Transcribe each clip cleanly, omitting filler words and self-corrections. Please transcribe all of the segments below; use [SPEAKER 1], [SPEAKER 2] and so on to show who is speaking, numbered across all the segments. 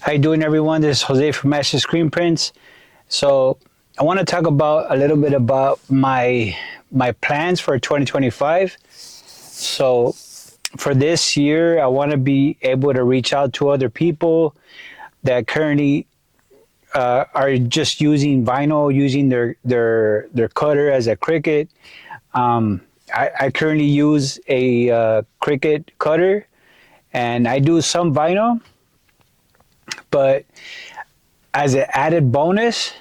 [SPEAKER 1] How you doing, everyone? This is Jose from Master Screen Prints. So I want to talk about a little bit about my plans for 2025. So for this year, I want to be able to reach out to other people that currently are just using vinyl, using their cutter as a Cricut. I currently use a Cricut cutter, and I do some vinyl, but as an added bonus,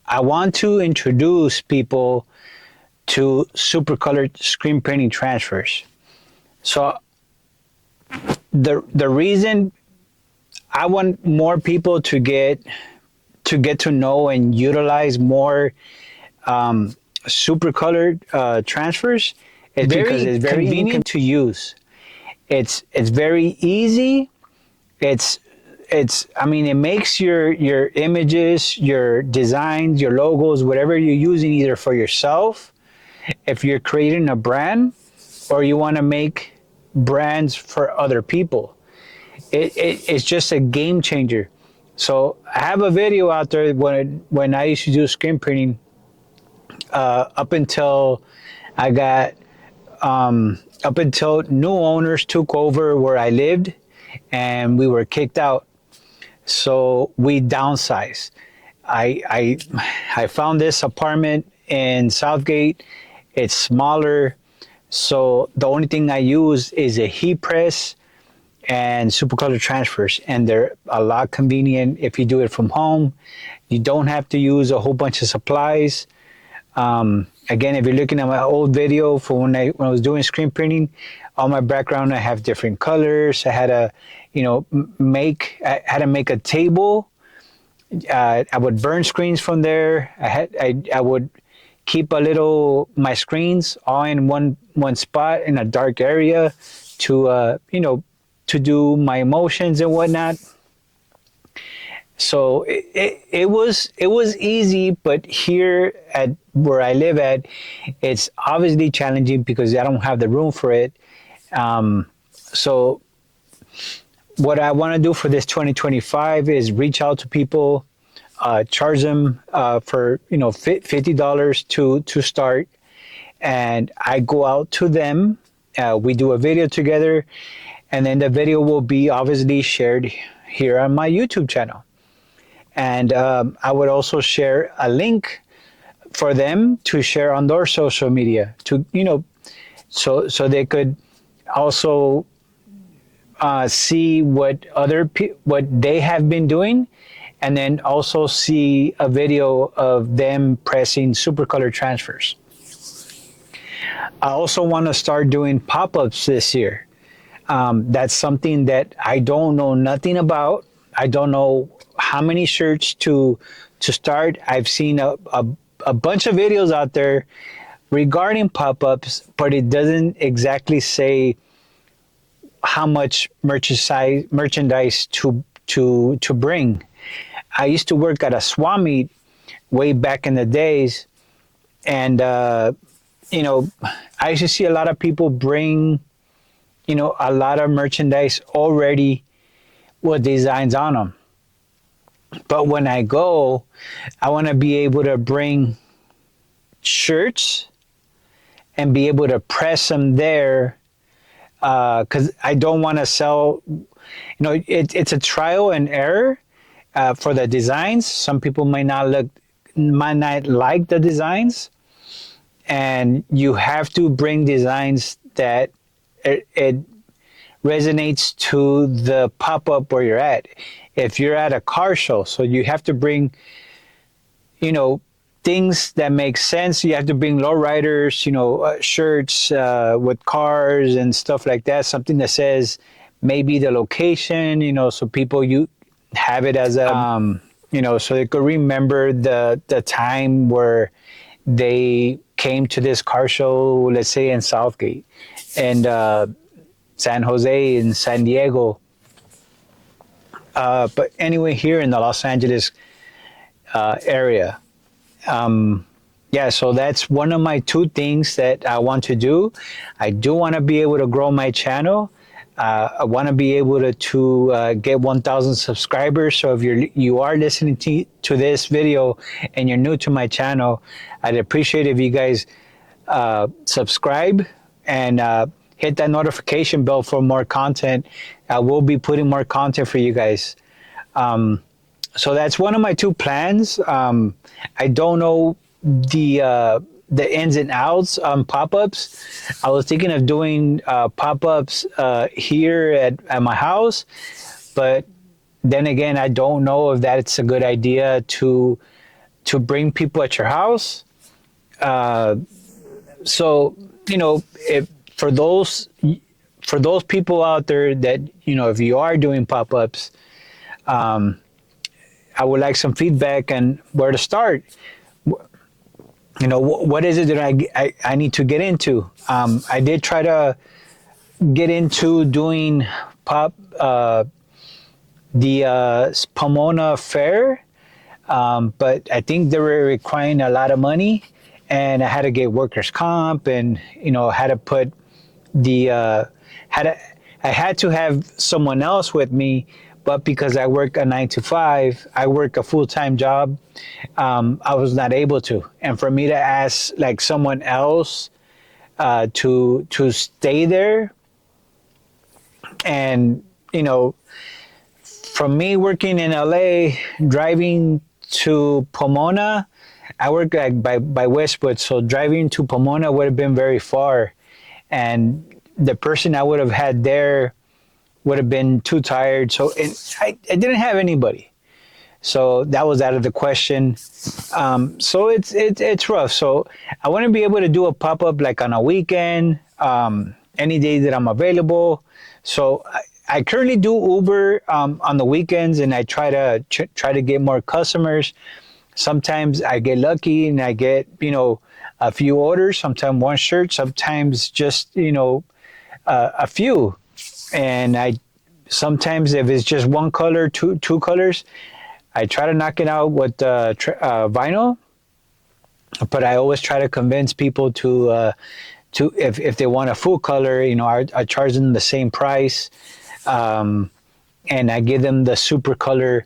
[SPEAKER 1] I want to introduce people to super colored screen printing transfers. So the reason I want more people to get to know and utilize more super colored transfers is because it's very convenient to use. It's very easy. I mean, it makes your images, your designs, your logos, whatever you're using, either for yourself, if you're creating a brand, or you want to make brands for other people. It's just a game changer. So I have a video out there when I used to do screen printing up until new owners took over where I lived, and we were kicked out. So we downsized. I found this apartment in Southgate. It's smaller, so the only thing I use is a heat press and supercolor transfers, and they're a lot convenient if you do it from home. You don't have to use a whole bunch of supplies. Again, if you're looking at my old video for when I was doing screen printing, on my background I have different colors. I had to, make a table. I would burn screens from there. I would keep my screens all in one spot in a dark area to do my emotions and whatnot. So it was easy, but here at where I live at, it's obviously challenging because I don't have the room for it. So what I want to do for this 2025 is reach out to people, charge them for $50 to start, and I go out to them. We do a video together, and then the video will be obviously shared here on my YouTube channel. And I would also share a link for them to share on their social media so they could also see what they have been doing, and then also see a video of them pressing supercolor transfers. I also want to start doing pop-ups this year. That's something that I don't know nothing about. I don't know how many shirts to start. I've seen a bunch of videos out there regarding pop-ups, but it doesn't exactly say how much merchandise to bring. I used to work at a swap meet way back in the days, and I used to see a lot of people bring a lot of merchandise already with designs on them. But when I go, I want to be able to bring shirts and be able to press them there, because I don't want to sell. It's a trial and error for the designs. Some people might not like the designs, and you have to bring designs that it resonates to the pop-up where you're at. If you're at a car show, so you have to bring, things that make sense. You have to bring lowriders, shirts with cars and stuff like that. Something that says maybe the location, so people you have it as a, so they could remember the time where they came to this car show, let's say in Southgate, and San Jose and San Diego. But anyway, here in the Los Angeles area. So that's one of my two things that I want to do. I do want to be able to grow my channel. I want to be able to get 1,000 subscribers. So if you are listening to this video and you're new to my channel, I'd appreciate if you guys subscribe and hit that notification bell for more content. I will be putting more content for you guys. So that's one of my two plans. I don't know the ins and outs on pop-ups. I was thinking of doing pop-ups here at my house, but then again, I don't know if that's a good idea to bring people at your house. So if for those people out there that if you are doing pop-ups, I would like some feedback on where to start. What is it that I need to get into? I did try to get into doing the Pomona Fair, but I think they were requiring a lot of money, and I had to get workers' comp, and had to put the I had to have someone else with me, but because I work a 9 to 5, I work a full-time job. I was not able to, and for me to ask like someone else to stay there, and from me working in LA, driving to Pomona, I work like by Westwood, so driving to Pomona would have been very far, and the person I would have had there would have been too tired. So I didn't have anybody. So that was out of the question. So it's rough. So I want to be able to do a pop-up like on a weekend, any day that I'm available. So I currently do Uber on the weekends, and I try to get more customers. Sometimes I get lucky and I get a few orders. Sometimes one shirt. Sometimes just a few. And I sometimes, if it's just one color, two colors, I try to knock it out with vinyl. But I always try to convince people to if they want a full color, I charge them the same price, and I give them the super color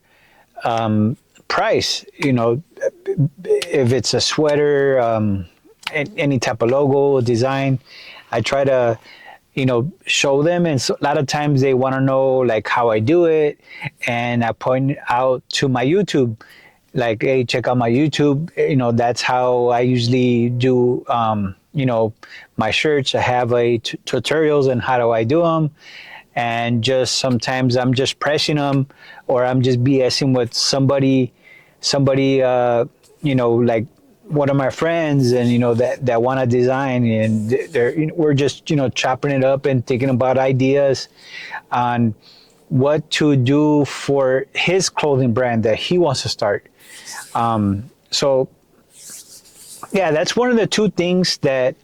[SPEAKER 1] price. If it's a sweater, any type of logo design, I try to show them, and so a lot of times they want to know like how I do it, and I point out to my YouTube, like, hey, check out my YouTube. That's how I usually do my shirts. I have tutorials on how do I do them, and just sometimes I'm just pressing them, or I'm just BSing with somebody like one of my friends, and that want to design, and we're just chopping it up and thinking about ideas on what to do for his clothing brand that he wants to start. So yeah, that's one of the two things that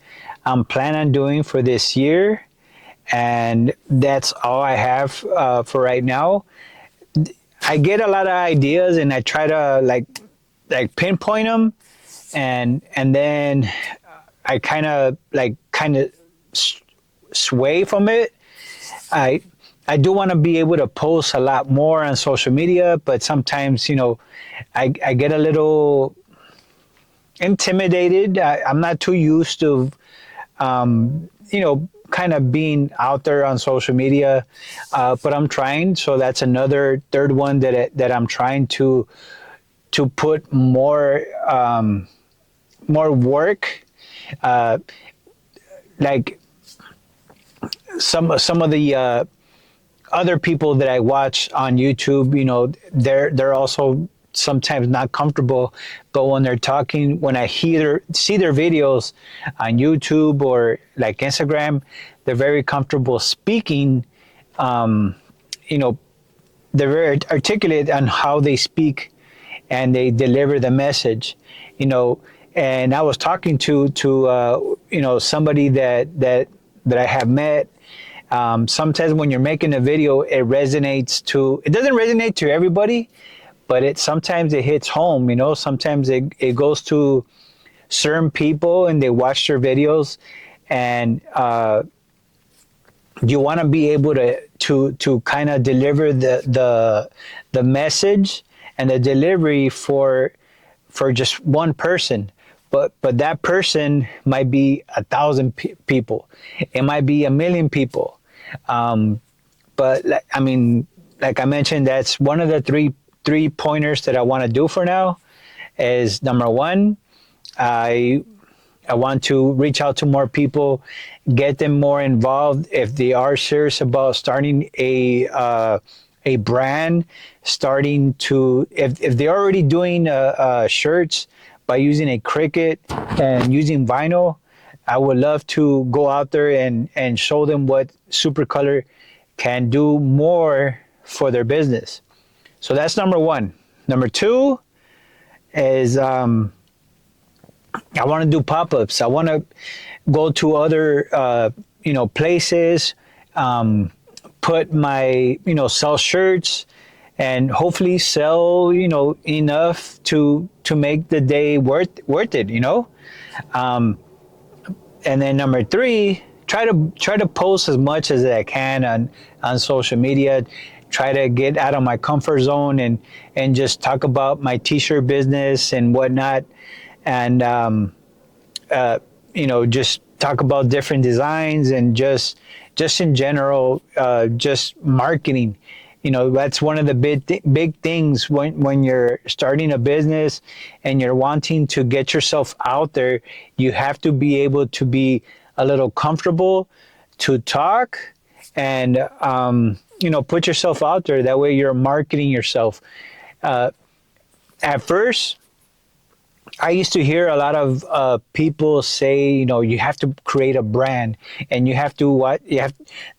[SPEAKER 1] I'm planning on doing for this year, and that's all I have for right now. I get a lot of ideas, and I try to like pinpoint them, and then I kind of sway from it. I do want to be able to post a lot more on social media, but sometimes I get a little intimidated. I'm not too used to kind of being out there on social media, but I'm trying. So that's another third one that I'm trying to put more work, like some of the other people that I watch on YouTube. They're also sometimes not comfortable, but when they're talking, when I see their videos on YouTube or like Instagram, they're very comfortable speaking. They're very articulate on how they speak, and they deliver the message. And I was talking to somebody that I have met. Sometimes when you're making a video, it doesn't resonate to everybody, but sometimes it hits home. Sometimes it goes to certain people, and they watch their videos, and you want to be able to kind of deliver the message and the delivery for just one person, but that person might be 1,000 people, it might be 1,000,000 people. But I mean, like I mentioned, that's one of the three pointers that I want to do for now. Is number one, I I want to reach out to more people, get them more involved if they are serious about starting a brand, starting to if they're already doing shirts by using a Cricut and using vinyl. I would love to go out there and show them what Supercolor can do more for their business. So that's number one. Number two is I want to do pop-ups. I want to go to other places, put my sell shirts, and hopefully sell enough to make the day worth it. And then number three, try to post as much as I can on social media. Try to get out of my comfort zone and just talk about my t-shirt business and whatnot, and just talk about different designs and just in general, just marketing. That's one of the big things when you're starting a business and you're wanting to get yourself out there. You have to be able to be a little comfortable to talk and put yourself out there. That way you're marketing yourself. At first, I used to hear a lot of people say, you have to create a brand, and you have to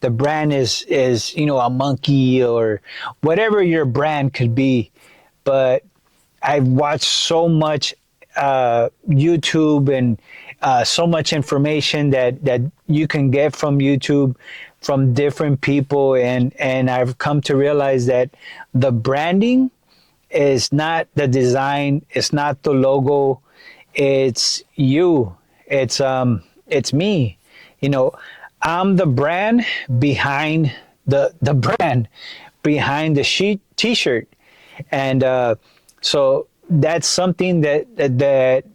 [SPEAKER 1] the brand is a monkey or whatever your brand could be. But I've watched so much YouTube and so much information that you can get from YouTube from different people, and I've come to realize that the branding is not the design, it's not the logo, it's you, it's me. I'm the brand behind the brand behind the t-shirt, and so that's something that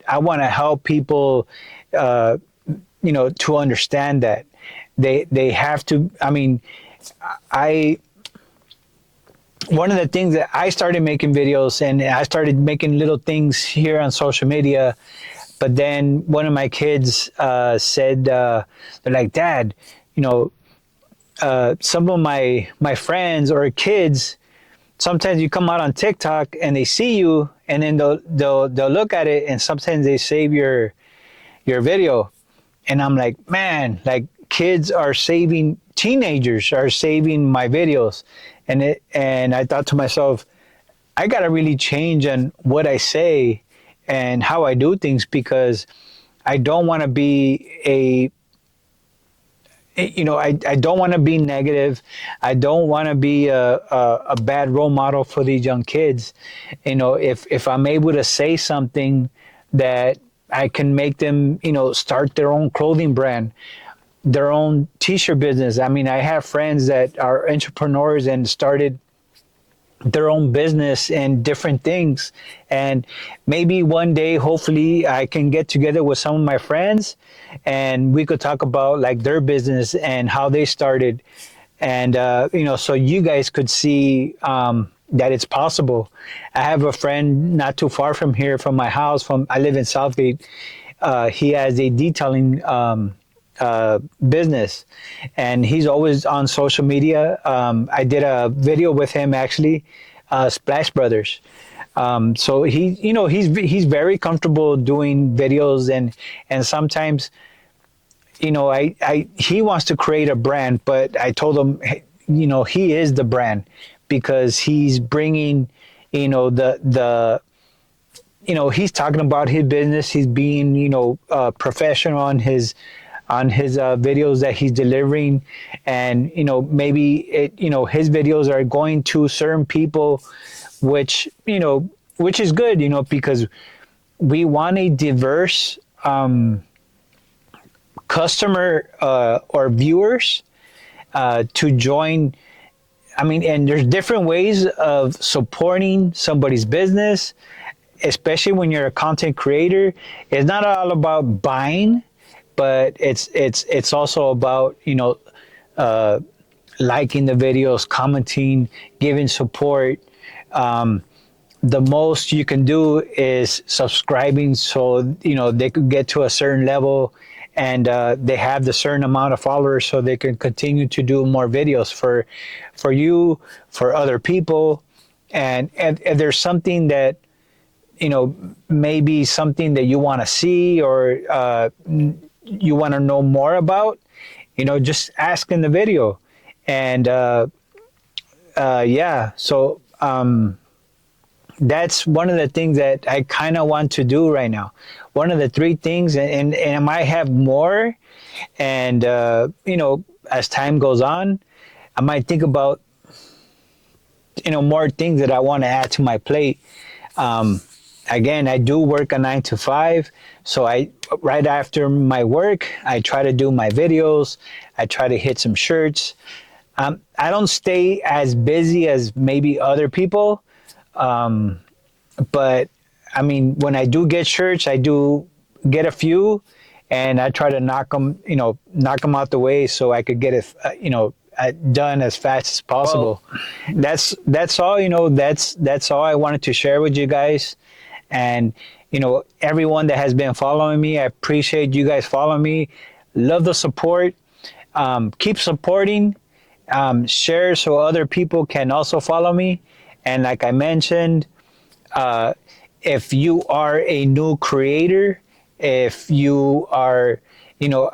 [SPEAKER 1] I want to help people to understand, that they have to. I mean, one of the things that I started making videos, and I started making little things here on social media, but then one of my kids said, they're like, "Dad, some of my friends or kids, sometimes you come out on TikTok and they see you, and then they'll look at it, and sometimes they save your video." And I'm like, man, like teenagers are saving my videos. And I thought to myself, I got to really change on what I say and how I do things, because I don't want to be I don't want to be negative. I don't want to be a bad role model for these young kids. If I'm able to say something that I can make them, start their own clothing brand, their own t-shirt business. I mean, I have friends that are entrepreneurs and started their own business and different things. And maybe one day, hopefully, I can get together with some of my friends and we could talk about like their business and how they started. And, so you guys could see that it's possible. I have a friend not too far from here, from my house, I live in Southgate. He has a detailing business, and he's always on social media. I did a video with him, actually, Splash Brothers. So he's very comfortable doing videos, and sometimes he wants to create a brand, but I told him, hey, he is the brand, because he's bringing he's talking about his business. He's being professional on his videos that he's delivering, and maybe his videos are going to certain people, which is good, because we want a diverse customer or viewers, to join. I mean, and there's different ways of supporting somebody's business, especially when you're a content creator. It's not all about buying, but it's also about, you know, liking the videos, commenting, giving support. The most you can do is subscribing, so you know they could get to a certain level, and they have the certain amount of followers, so they can continue to do more videos for you, for other people. And if there's something that, you know, maybe something that you want to see, or you want to know more about, you know, just ask in the video. And yeah, so that's one of the things that I kind of want to do right now. One of the three things, and I might have more. And you know, as time goes on, I might think about, you know, more things that I want to add to my plate. Again, I do work a 9 to 5, so I, right after my work, I try to do my videos. I try to hit some shirts. I don't stay as busy as maybe other people, but I mean, when I do get shirts, I do get a few, and I try to knock them, you know, knock them out the way so I could get it, you know, done as fast as possible. Well, that's all, you know. That's all I wanted to share with you guys. And you know, everyone that has been following me, I appreciate you guys following me. Love the support. Keep supporting. Share so other people can also follow me. And like I mentioned, if you are a new creator, if you are, you know,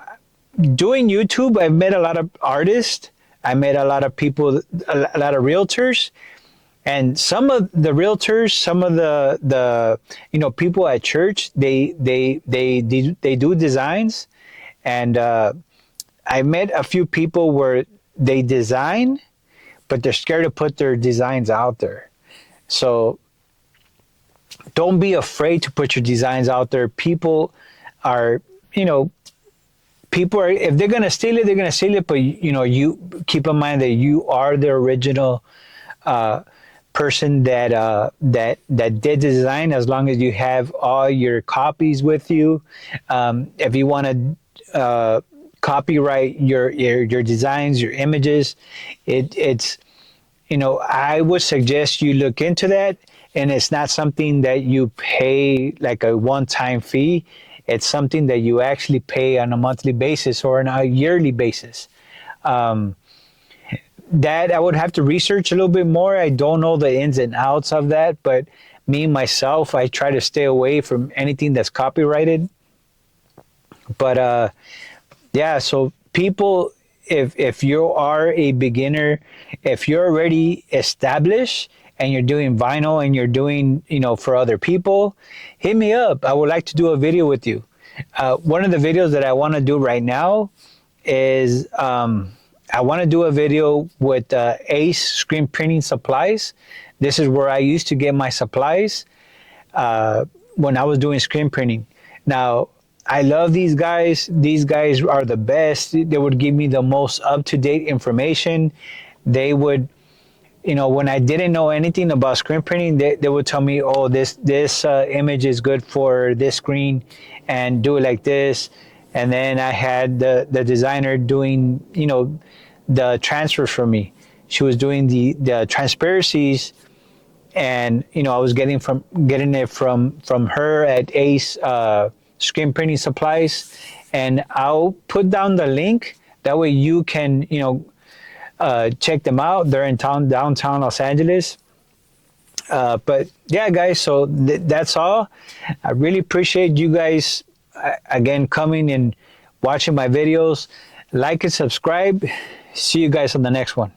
[SPEAKER 1] doing YouTube, I've met a lot of artists. I met a lot of people, a lot of realtors, and some of the realtors, some of the you know, people at church, they do designs. And I met a few people where they design, but they're scared to put their designs out there. So don't be afraid to put your designs out there. People are, you know, people are, if they're gonna steal it, they're gonna steal it. But you know, you keep in mind that you are the original person that did design. As long as you have all your copies with you, if you want to copyright your designs, your images, it's, you know, I would suggest you look into that. And it's not something that you pay like a one-time fee. It's something that you actually pay on a monthly basis or on a yearly basis. That I would have to research a little bit more. I don't know the ins and outs of that, but me, myself, I try to stay away from anything that's copyrighted. But yeah, so people, if you are a beginner, if you're already established and you're doing vinyl and you're doing, you know, for other people, hit me up. I would like to do a video with you. One of the videos that I want to do right now is I want to do a video with Ace Screen Printing Supplies. This is where I used to get my supplies when I was doing screen printing. Now, I love these guys. These guys are the best. They would give me the most up-to-date information. They would, you know, when I didn't know anything about screen printing, they would tell me, oh, this image is good for this screen, and do it like this. And then I had the designer doing, you know, the transfers for me. She was doing the transparencies, and you know, I was getting it from her at Ace Screen Printing Supplies. And I'll put down the link. That way you can, you know, check them out. They're in downtown Los Angeles. But yeah, guys, so that's all. I really appreciate you guys again coming and watching my videos. Like and subscribe. See you guys on the next one.